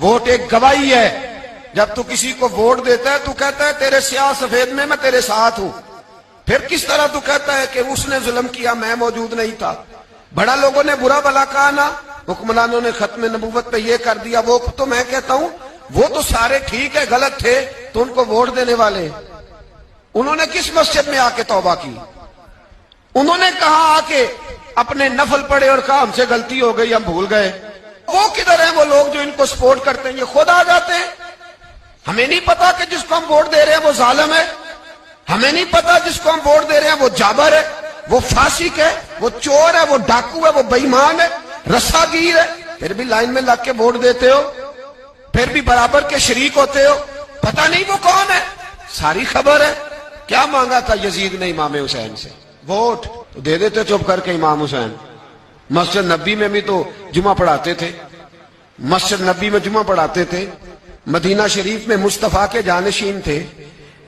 Vote ایک گواہی ہے. جب تو کسی کو ووٹ دیتا ہے تو کہتا ہے تیرے سیاہ سفید میں تیرے ساتھ ہوں. پھر کس طرح تو کہتا ہے کہ اس نے ظلم کیا میں موجود نہیں تھا. بڑا لوگوں نے برا بلا کہا نا, حکمرانوں نے ختم نبوت پہ یہ کر دیا, وہ تو میں کہتا ہوں وہ تو سارے ٹھیک ہے, غلط تھے تو ان کو ووٹ دینے والے انہوں نے کس مسجد میں آ کے توبہ کی؟ انہوں نے کہا آ کے اپنے نفل پڑھے اور کہا ہم سے غلطی ہو گئی ہم بھول گئے. وہ کدھر ہیں وہ لوگ جو ان کو سپورٹ کرتے ہیں؟ یہ خود آ جاتے ہیں. ہمیں نہیں پتا کہ جس کو ہم ووٹ دے رہے ہیں وہ ظالم ہے, ہمیں نہیں پتا جس کو ہم ووٹ دے رہے ہیں وہ جابر ہے, وہ فاسق ہے, وہ چور ہے, وہ ڈاکو ہے, وہ بے ایمان ہے, رسا گیر ہے, پھر بھی لائن میں لگ کے ووٹ دیتے ہو, پھر بھی برابر کے شریک ہوتے ہو. پتہ نہیں وہ کون ہے, ساری خبر ہے. کیا مانگا تھا یزید نے امام حسین سے؟ ووٹ. تو دے دیتے چپ کر کے امام حسین. مسجد نبی میں بھی تو جمعہ پڑھاتے تھے, مسجد نبی میں جمعہ پڑھاتے تھے, مدینہ شریف میں مصطفیٰ کے جانشین تھے.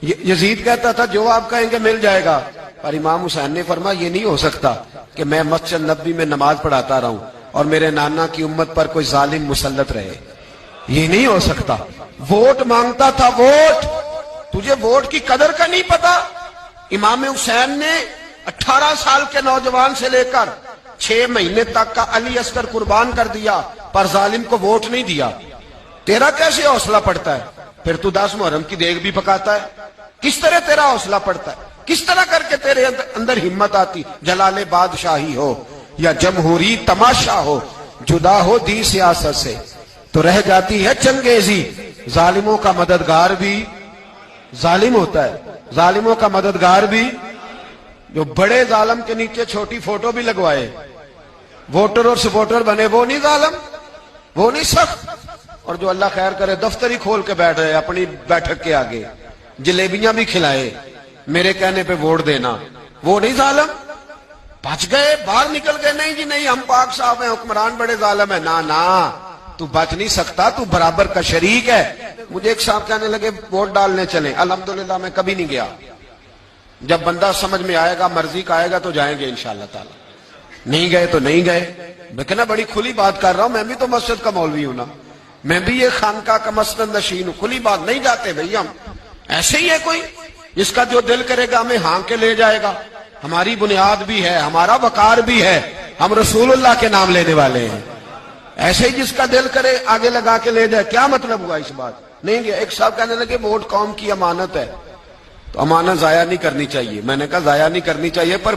یزید کہتا تھا جو آپ کہیں گے مل جائے گا, پر امام حسین نے فرمایا یہ نہیں ہو سکتا کہ میں مسجد نبی میں نماز پڑھاتا رہوں اور میرے نانا کی امت پر کوئی ظالم مسلط رہے, یہ نہیں ہو سکتا. ووٹ مانگتا تھا, ووٹ. تجھے ووٹ کی قدر کا نہیں پتا. امام حسین نے 18 سال کے نوجوان سے لے کر 6 مہینے تک کا علی اصغر قربان کر دیا, پر ظالم کو ووٹ نہیں دیا. تیرا کیسے حوصلہ پڑتا ہے؟ پھر تو 10 محرم کی دیگ بھی پکاتا ہے. کس طرح تیرا حوصلہ پڑتا ہے؟ کس طرح کر کے تیرے اندر ہمت آتی؟ جلال بادشاہی ہو یا جمہوری تماشا ہو, جدا ہو دی سیاست سے تو رہ جاتی ہے چنگیزی. ظالموں کا مددگار بھی ظالم ہوتا ہے, ظالموں کا مددگار بھی. جو بڑے ظالم کے نیچے چھوٹی فوٹو بھی لگوائے, ووٹر اور سپورٹر بنے, وہ نہیں ظالم, وہ نہیں سخت. اور جو اللہ خیر کرے دفتر ہی کھول کے بیٹھ رہے اپنی بیٹھک کے آگے, جلیبیاں بھی کھلائے, میرے کہنے پہ ووٹ دینا, وہ نہیں ظالم. بچ گئے, باہر نکل گئے, نہیں جی نہیں ہم پاک صاحب ہیں, حکمران بڑے ظالم ہیں. نا تو بچ نہیں سکتا, تو برابر کا شریک ہے. مجھے ایک صاحب کہنے لگے ووٹ ڈالنے چلیں. الحمدللہ میں کبھی نہیں گیا. جب بندہ سمجھ میں آئے گا, مرضی کا آئے گا تو جائیں گے انشاءاللہ تعالی. نہیں گئے تو نہیں گئے. میں کہنا بڑی کھلی بات کر رہا ہوں, میں بھی تو مسجد کا مولوی ہوں نا, میں بھی یہ خانقاہ کا مسند نشین ہوں. کھلی بات نہیں جاتے بھئی ہم. ایسے ہی ہے کوئی جس کا جو دل کرے گا ہمیں ہانک کے لے جائے گا. ہماری بنیاد بھی ہے, ہمارا وقار بھی ہے, ہم رسول اللہ کے نام لینے والے ہیں. ایسے ہی جس کا دل کرے آگے لگا کے لے جائے. کیا مطلب ہوا اس بات؟ نہیں گیا. ایک صاحب کہنے لگے ووٹ قوم کی امانت ہے, تو امانت ضائع نہیں کرنی چاہیے. میں نے کہا ضائع نہیں کرنی چاہیے, پر